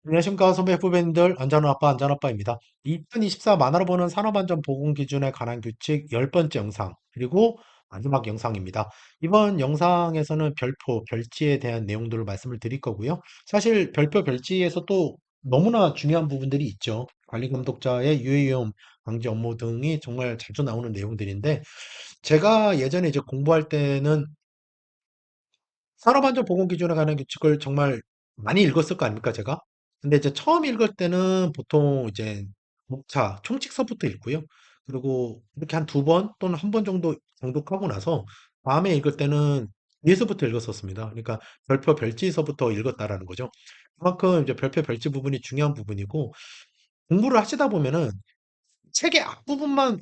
안녕하십니까, 선배 후배님들. 안전아빠입니다. 2024 만화로 보는 산업안전 보건 기준에 관한 규칙 10번째 영상, 그리고 마지막 영상입니다. 이번 영상에서는 별표, 별지에 대한 내용들을 말씀을 드릴 거고요. 사실 별표, 별지에서 또 너무나 중요한 부분들이 있죠. 관리감독자의 유해위험 방지 업무 등이 정말 자주 나오는 내용들인데, 제가 예전에 이제 공부할 때는 산업안전보건기준에 관한 규칙을 정말 많이 읽었을 거 아닙니까, 제가? 근데 이제 처음 읽을 때는 보통 이제 목차, 총칙서부터 읽고요. 그리고 이렇게 한 두 번 또는 한 번 정도 정독하고 나서 다음에 읽을 때는 뒤에서부터 읽었었습니다. 그러니까 별표, 별지서부터 읽었다라는 거죠. 그만큼 이제 별표, 별지 부분이 중요한 부분이고 공부를 하시다 보면은 책의 앞부분만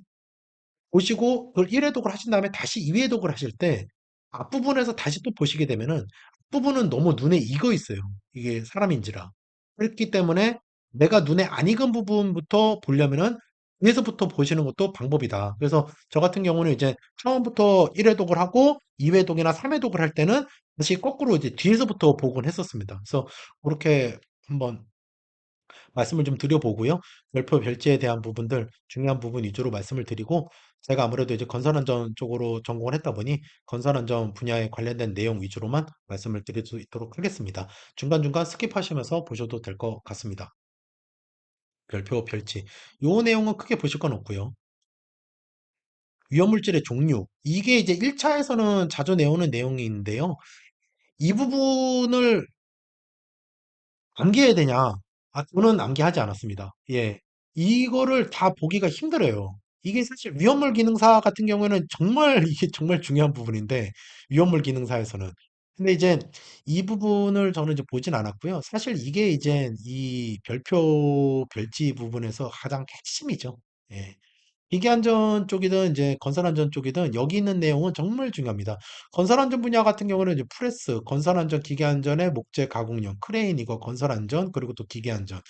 보시고 그걸 1회독을 하신 다음에 다시 2회독을 하실 때 앞부분에서 다시 또 보시게 되면은 앞부분은 너무 눈에 익어 있어요. 이게 사람인지라. 그렇기 때문에 내가 눈에 안 익은 부분부터 보려면은 위에서부터 보시는 것도 방법이다. 그래서 저 같은 경우는 이제 처음부터 1회독을 하고 2회독이나 3회독을 할 때는 다시 거꾸로 이제 뒤에서부터 보곤 했었습니다. 그래서 그렇게 한번 말씀을 좀 드려보고요. 별표 별지에 대한 부분들, 중요한 부분 위주로 말씀을 드리고, 제가 아무래도 이제 건설안전 쪽으로 전공을 했다 보니 건설안전 분야에 관련된 내용 위주로만 말씀을 드릴 수 있도록 하겠습니다. 중간중간 스킵하시면서 보셔도 될 것 같습니다. 별표 별지. 요 내용은 크게 보실 건 없고요. 위험물질의 종류. 이게 이제 1차에서는 자주 내오는 내용인데요. 이 부분을 암기해야 되냐? 아, 저는 암기하지 않았습니다. 예. 이거를 다 보기가 힘들어요. 이게 사실 위험물 기능사 같은 경우에는 정말 이게 정말 중요한 부분인데, 위험물 기능사에서는. 근데 이제 이 부분을 저는 이제 보진 않았고요. 사실 이게 이제 이 별표, 별지 부분에서 가장 핵심이죠. 예. 기기안전 쪽이든 이제 건설안전 쪽이든 여기 있는 내용은 정말 중요합니다. 건설안전 분야 같은 경우는 이제 프레스, 건설안전, 기계안전의 목재 가공용, 크레인 이거 건설안전, 그리고 또 기계안전,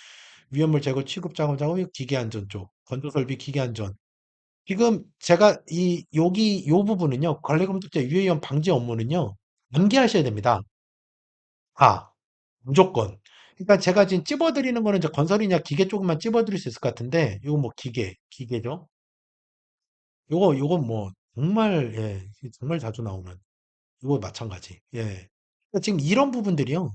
위험물 제거 취급 작업 기계안전 쪽, 건조설비 기계안전. 지금 제가 여기 요 부분은요, 관리감독자 유해위험 방지 업무는요, 암기하셔야 됩니다. 아, 무조건. 그러니까 제가 지금 찝어드리는 거는 이제 건설이냐 기계 쪽만 찝어드릴 수 있을 것 같은데, 이거 뭐 기계죠. 요건 뭐 정말 예, 정말 자주 나오는 이거 마찬가지. 예. 그러니까 지금 이런 부분들이요.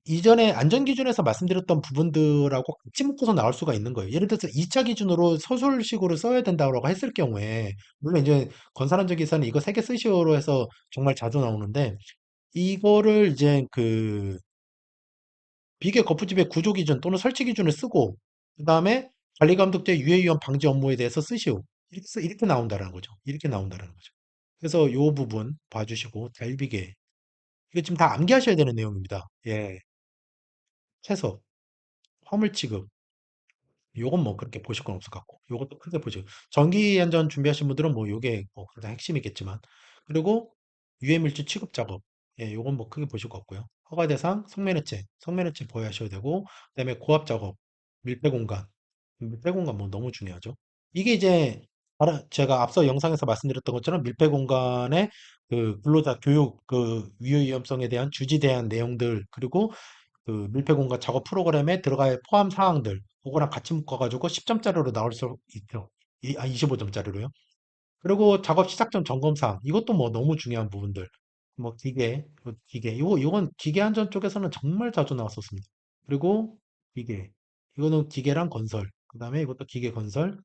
이전에 안전기준에서 말씀드렸던 부분들하고 같이 묶어서 나올 수가 있는 거예요. 예를 들어서 2차 기준으로 서술식으로 써야 된다고 했을 경우에, 물론 이제 건설안전기사는 이거 3개 쓰시오로 해서 정말 자주 나오는데, 이거를 이제 그 비계 거푸집의 구조 기준 또는 설치 기준을 쓰고, 그 다음에 관리감독제 유해위험 방지 업무에 대해서 쓰시오. 이렇게 나온다는 거죠. 이렇게 나온다는 거죠. 그래서 요 부분 봐주시고, 달비계. 이거 지금 다 암기하셔야 되는 내용입니다. 예. 채소, 화물 취급. 요건 뭐 그렇게 보실 건 없을 것 같고, 요것도 크게 보시고. 전기 안전 준비하신 분들은 뭐 요게 뭐 가장 핵심이겠지만. 그리고 유해물질 취급 작업. 예, 요건 뭐 크게 보실 것 같고요. 허가 대상, 성면해체 보호하셔야 되고, 그다음에 고압 작업, 밀폐 공간. 밀폐 공간 뭐 너무 중요하죠. 이게 이제 제가 앞서 영상에서 말씀드렸던 것처럼 밀폐 공간의 그 근로자 교육, 그 위험 위험성에 대한 주지에 대한 내용들, 그리고 그 밀폐 공간 작업 프로그램에 들어갈 포함 사항들, 그거랑 같이 묶어가지고 10점짜리로 나올 수 있죠. 25점짜리로요. 그리고 작업 시작 전 점검 사항, 이것도 뭐 너무 중요한 부분들. 뭐 이건 기계 안전 쪽에서는 정말 자주 나왔었습니다. 그리고 기계, 이거는 기계랑 건설, 그 다음에 이것도 기계 건설,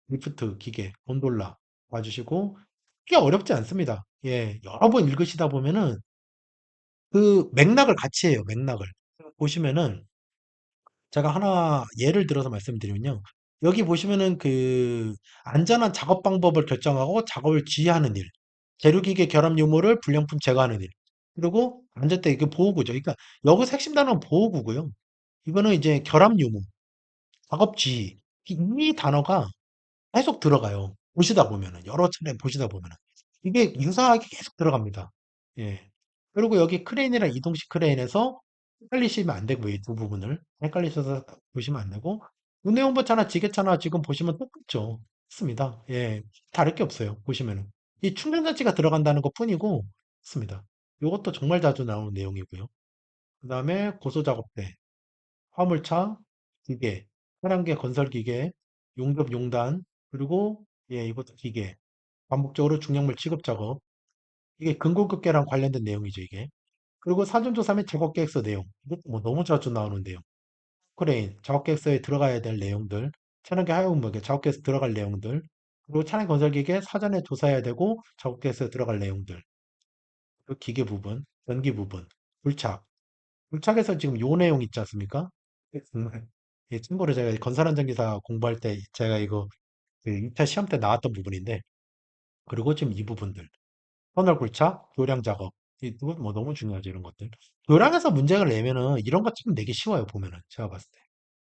리프트, 기계, 곤돌라 봐주시고, 꽤 어렵지 않습니다. 예, 여러 번 읽으시다 보면은 그 맥락을 같이 해요, 맥락을. 보시면은 제가 하나 예를 들어서 말씀드리면요. 여기 보시면은 그 안전한 작업 방법을 결정하고 작업을 지휘하는 일. 재료기계 결합 유무를 불량품 제거하는 일. 그리고 안전대 이게 보호구죠. 그러니까 여기서 핵심 단어는 보호구고요. 이거는 이제 결합 유무, 작업 지휘. 이 단어가 계속 들어가요. 보시다 보면은 여러 차례 보시다 보면은 이게 유사하게 계속 들어갑니다. 예. 그리고 여기 크레인이랑 이동식 크레인에서 헷갈리시면 안 되고 이 두 부분을 헷갈리셔서 보시면 안 되고 운해용보차나 지게차나 지금 보시면 똑같죠. 맞습니다. 예. 다를 게 없어요. 보시면은 이 충전장치가 들어간다는 것 뿐이고 맞습니다. 이것도 정말 자주 나오는 내용이고요. 그 다음에 고소작업대. 화물차, 기계, 차량계 건설기계, 용접 용단, 그리고 예, 이것도 기계. 반복적으로 중량물 취급 작업. 이게 근고급계랑 관련된 내용이죠, 이게. 그리고 사전조사 및 작업계획서 내용. 이것도 뭐 너무 자주 나오는데요. 크레인, 작업계획서에 들어가야 될 내용들, 차량계 하용목에 작업계획서 들어갈 내용들, 그리고 차량 건설기계 사전에 조사해야 되고 작업계획서에 들어갈 내용들, 그 기계 부분, 전기 부분, 불착. 불착에서 지금 요 내용 있지 않습니까? 정말 예, 참고로 제가 건설 안전기사 공부할 때 제가 이거 그 2차 시험 때 나왔던 부분인데, 그리고 지금 이 부분들. 터널 굴착, 교량 작업. 이거 뭐 너무 중요하죠, 이런 것들. 교량에서 문제를 내면은 이런 것 좀 내기 쉬워요, 보면은. 제가 봤을 때.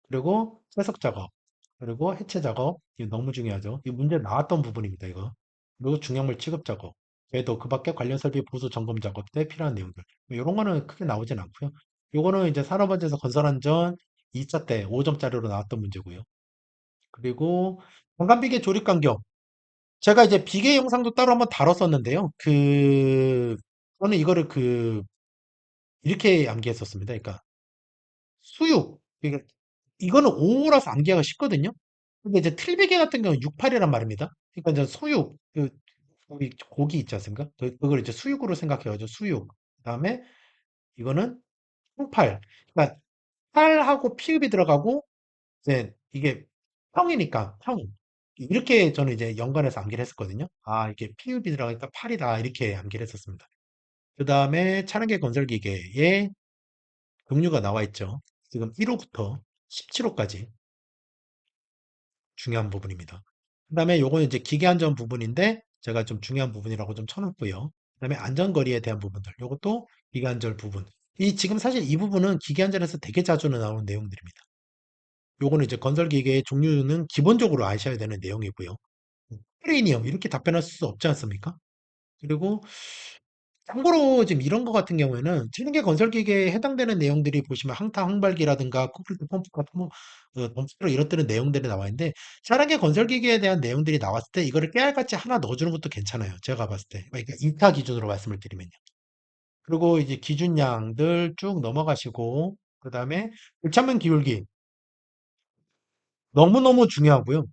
그리고 세석 작업. 그리고 해체 작업. 이거 너무 중요하죠. 이 문제 나왔던 부분입니다, 이거. 그리고 중량물 취급 작업. 그래도 그 밖에 관련 설비 보수 점검 작업 때 필요한 내용들. 이런 거는 크게 나오진 않고요. 요거는 이제 산업안전에서 건설안전 2차 때 5점짜리로 나왔던 문제고요. 그리고 관광비계 조립 간격. 제가 이제 비계 영상도 따로 한번 다뤘었는데요. 저는 이거를 이렇게 암기했었습니다. 그러니까 수육. 그러니까 이거는 5라서 암기하기가 쉽거든요. 근데 이제 틀비계 같은 경우는 68이란 말입니다. 그러니까 이제 수육, 우리 고기 있지 않습니까? 그걸 이제 수육으로 생각해가지고 수육. 그다음에 이거는 통팔. 그러니까 팔하고 피읍이 들어가고 이제 이게 평이니까 평. 이렇게 저는 이제 연관해서 암기를 했었거든요. 아, 이게 피읍이 들어가니까 팔이다. 이렇게 암기를 했었습니다. 그 다음에 차량계 건설기계에 종류가 나와 있죠. 지금 1호부터 17호까지 중요한 부분입니다. 그 다음에 요거는 이제 기계안전 부분인데 제가 좀 중요한 부분이라고 좀 쳐놨고요. 그 다음에 안전거리에 대한 부분들. 요것도 기계안전 부분. 지금 사실 이 부분은 기계안전에서 되게 자주 나오는 내용들입니다. 요거는 이제 건설기계의 종류는 기본적으로 아셔야 되는 내용이고요. 프리미엄 이렇게 답변할 수 없지 않습니까? 그리고 참고로 지금 이런 거 같은 경우에는 지능계 건설기계에 해당되는 내용들이 보시면 항타 항발기라든가 콘크리트 펌프가 펌프로 이렇다는 내용들이 나와 있는데 차량계 건설기계에 대한 내용들이 나왔을 때 이거를 깨알같이 하나 넣어주는 것도 괜찮아요. 제가 봤을 때. 그러니까 2타 기준으로 말씀을 드리면요. 그리고 이제 기준량들 쭉 넘어가시고 그 다음에 불참면 기울기 너무너무 중요하고요.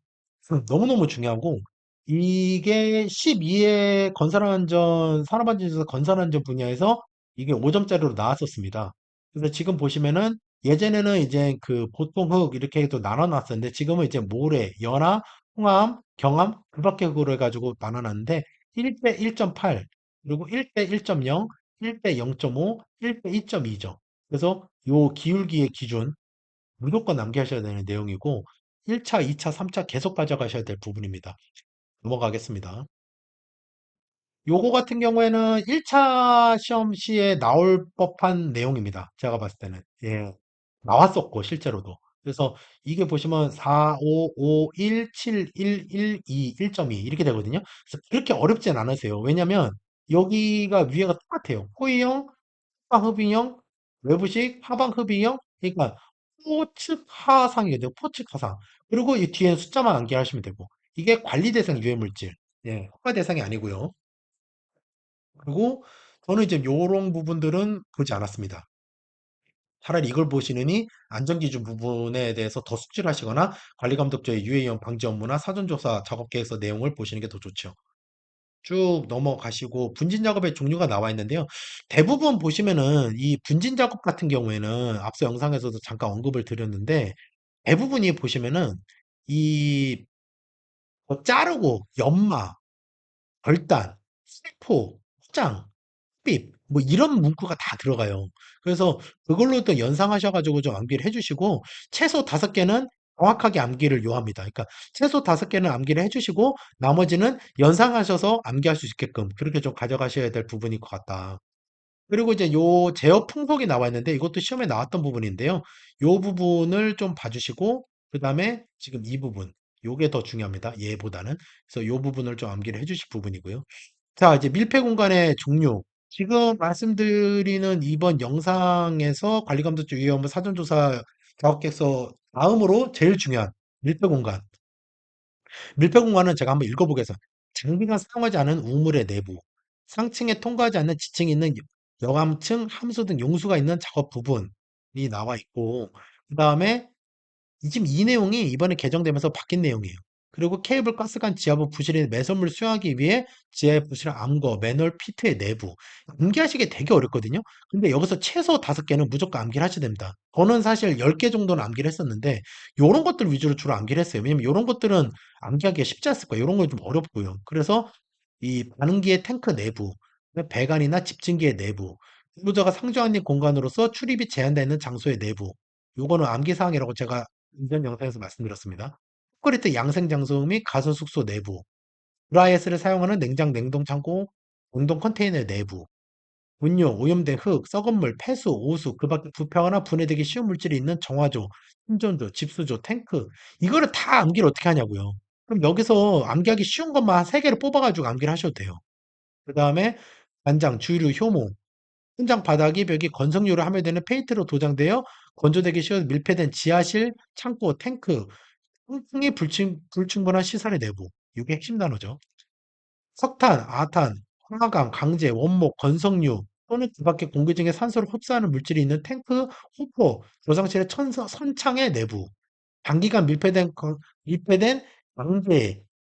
너무너무 중요하고 이게 12회 건설안전 산업안전에서 건설안전 분야에서 이게 5점짜리로 나왔었습니다. 그래서 지금 보시면은 예전에는 이제 그 보통 흙 이렇게 해도 나눠놨었는데 지금은 이제 모래, 연화, 홍암, 경암 그밖에 그걸 해가지고 나눠놨는데 1대 1.8 그리고 1대 1.0, 1대 0.5, 1대 2.2죠. 그래서 요 기울기의 기준 무조건 남기셔야 되는 내용이고 1차, 2차, 3차 계속 가져가셔야 될 부분입니다. 넘어가겠습니다. 요거 같은 경우에는 1차 시험 시에 나올 법한 내용입니다. 제가 봤을 때는. 예. 나왔었고, 실제로도. 그래서 이게 보시면 4, 5, 5, 1, 7, 1, 1, 2, 1.2 이렇게 되거든요. 그래서 그렇게 어렵진 않으세요. 왜냐면 여기가 위에가 똑같아요. 호의형, 하방흡인형, 외부식, 하방흡인형. 그러니까 포측 하상이 돼요. 포측 하상. 그리고 이 뒤에 숫자만 암기하시면 되고. 이게 관리 대상 유해물질. 예, 허가 대상이 아니고요. 그리고 저는 이제 요런 부분들은 보지 않았습니다. 차라리 이걸 보시느니 안전기준 부분에 대해서 더 숙지를 하시거나 관리감독자의 유해이용 방지 업무나 사전조사 작업계획서 내용을 보시는 게 더 좋죠. 쭉 넘어가시고 분진 작업의 종류가 나와 있는데요. 대부분 보시면은 이 분진 작업 같은 경우에는 앞서 영상에서도 잠깐 언급을 드렸는데 대부분이 보시면은 이 자르고 연마, 결단, 세포, 포장, 흡입 뭐 이런 문구가 다 들어가요. 그래서 그걸로 또 연상하셔가지고 좀 암기를 해주시고 최소 5개는 정확하게 암기를 요합니다. 그러니까 최소 5개는 암기를 해주시고 나머지는 연상하셔서 암기할 수 있게끔 그렇게 좀 가져가셔야 될 부분일 것 같다. 그리고 이제 요 제어 풍속이 나와 있는데 이것도 시험에 나왔던 부분인데요. 요 부분을 좀 봐주시고 그 다음에 지금 이 부분 요게 더 중요합니다. 얘보다는. 그래서 요 부분을 좀 암기를 해주실 부분이고요. 자, 이제 밀폐 공간의 종류. 지금 말씀드리는 이번 영상에서 관리감독주 위원부 사전조사 작업객서 다음으로 제일 중요한 밀폐 공간. 밀폐 공간은 제가 한번 읽어보겠습니다. 장비가 사용하지 않은 우물의 내부, 상층에 통과하지 않는 지층이 있는 여감층, 함수 등 용수가 있는 작업 부분이 나와 있고, 그 다음에 지금 이 내용이 이번에 개정되면서 바뀐 내용이에요. 그리고 케이블 가스관 지하부 부실의 매설물 수용하기 위해 지하의 부실을 암거, 매널, 피트의 내부. 암기하시기 되게 어렵거든요. 근데 여기서 최소 5개는 무조건 암기를 하셔야 됩니다. 저는 사실 10개 정도는 암기를 했었는데 요런 것들 위주로 주로 암기를 했어요. 왜냐면 요런 것들은 암기하기가 쉽지 않을 거예요. 요런 건 좀 어렵고요. 그래서 이 반응기의 탱크 내부, 배관이나 집진기의 내부, 근로자가 상주하는 공간으로서 출입이 제한되어 있는 장소의 내부. 요거는 암기사항이라고 제가 이전 영상에서 말씀드렸습니다. 콘크리트 양생 장소 및 가설 숙소 내부, 드라이아이스를 사용하는 냉장 냉동 창고, 공동 컨테이너 내부, 분유, 오염된 흙, 썩은 물, 폐수, 오수, 그 밖에 부패하거나 분해되기 쉬운 물질이 있는 정화조, 신전조, 집수조, 탱크. 이거를 다 암기를 어떻게 하냐고요. 그럼 여기서 암기하기 쉬운 것만 한 3개를 뽑아가지고 암기를 하셔도 돼요. 그 다음에 간장, 주류, 효모, 현장 바닥이 벽이 건성유로 함유되는 페인트로 도장되어 건조되기 쉬운 밀폐된 지하실, 창고, 탱크, 통풍이 불충분한 시설의 내부. 이게 핵심 단어죠. 석탄, 아탄, 황화강, 강제, 원목, 건성유 또는 그 밖의 공기 중에 산소를 흡수하는 물질이 있는 탱크, 호포, 조상실의 선창의 내부. 단기간 밀폐된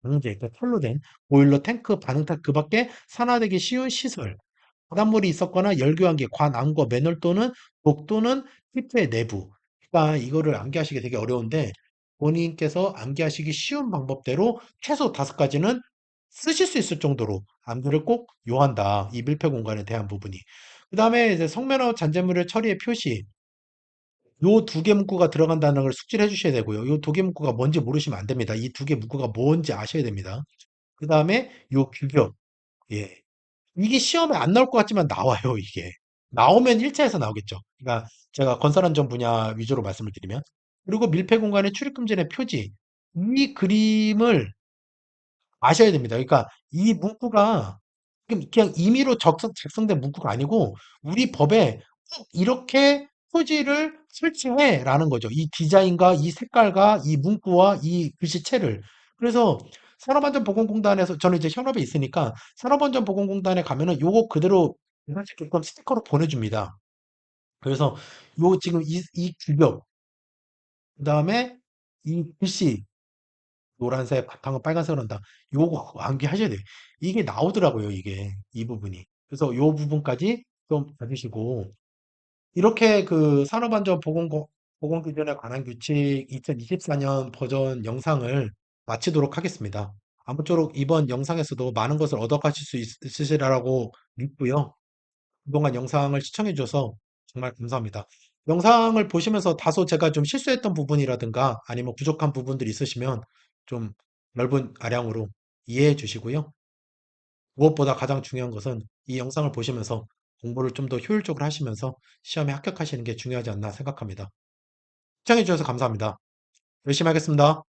그러니까 철로 된 보일러, 탱크, 반응탑 그 밖에 산화되기 쉬운 시설. 바닷물이 있었거나 열교환기, 관암거, 맨홀 또는 독 또는 피트의 내부. 그러니까 이거를 암기하시기 되게 어려운데 본인께서 암기하시기 쉬운 방법대로 최소 5가지는 쓰실 수 있을 정도로 암기를 꼭 요한다. 이 밀폐 공간에 대한 부분이. 그 다음에 이제 성면허 잔재물의 처리의 표시. 요 2개 문구가 들어간다는 걸 숙지를 해주셔야 되고요. 요 2개 문구가 뭔지 모르시면 안 됩니다. 이 2개 문구가 뭔지 아셔야 됩니다. 그 다음에 요 규격. 예. 이게 시험에 안 나올 것 같지만 나와요, 이게. 나오면 1차에서 나오겠죠. 그러니까 제가 건설안전 분야 위주로 말씀을 드리면. 그리고 밀폐 공간의 출입금지의 표지. 이 그림을 아셔야 됩니다. 그러니까 이 문구가 그냥 임의로 작성된 문구가 아니고 우리 법에 꼭 이렇게 표지를 설치해라는 거죠. 이 디자인과 이 색깔과 이 문구와 이 글씨체를. 그래서 산업안전보건공단에서 저는 이제 현업에 있으니까 산업안전보건공단에 가면은 요거 그대로 계산시키게끔 스티커로 보내줍니다. 그래서 요 지금 이 규격, 그다음에 이 글씨 노란색 바탕은 빨간색으로 한다. 요거 암기하셔야 돼요. 이게 나오더라고요, 이게. 이 부분이. 그래서 요 부분까지 좀 봐주시고, 이렇게 그 산업안전보건기준에 관한 규칙 2024년 버전 영상을 마치도록 하겠습니다. 아무쪼록 이번 영상에서도 많은 것을 얻어가실 수 있으시라고 믿고요. 그동안 영상을 시청해 주셔서 정말 감사합니다. 영상을 보시면서 다소 제가 좀 실수했던 부분이라든가 아니면 부족한 부분들이 있으시면 좀 넓은 아량으로 이해해 주시고요. 무엇보다 가장 중요한 것은 이 영상을 보시면서 공부를 좀 더 효율적으로 하시면서 시험에 합격하시는 게 중요하지 않나 생각합니다. 시청해 주셔서 감사합니다. 열심히 하겠습니다.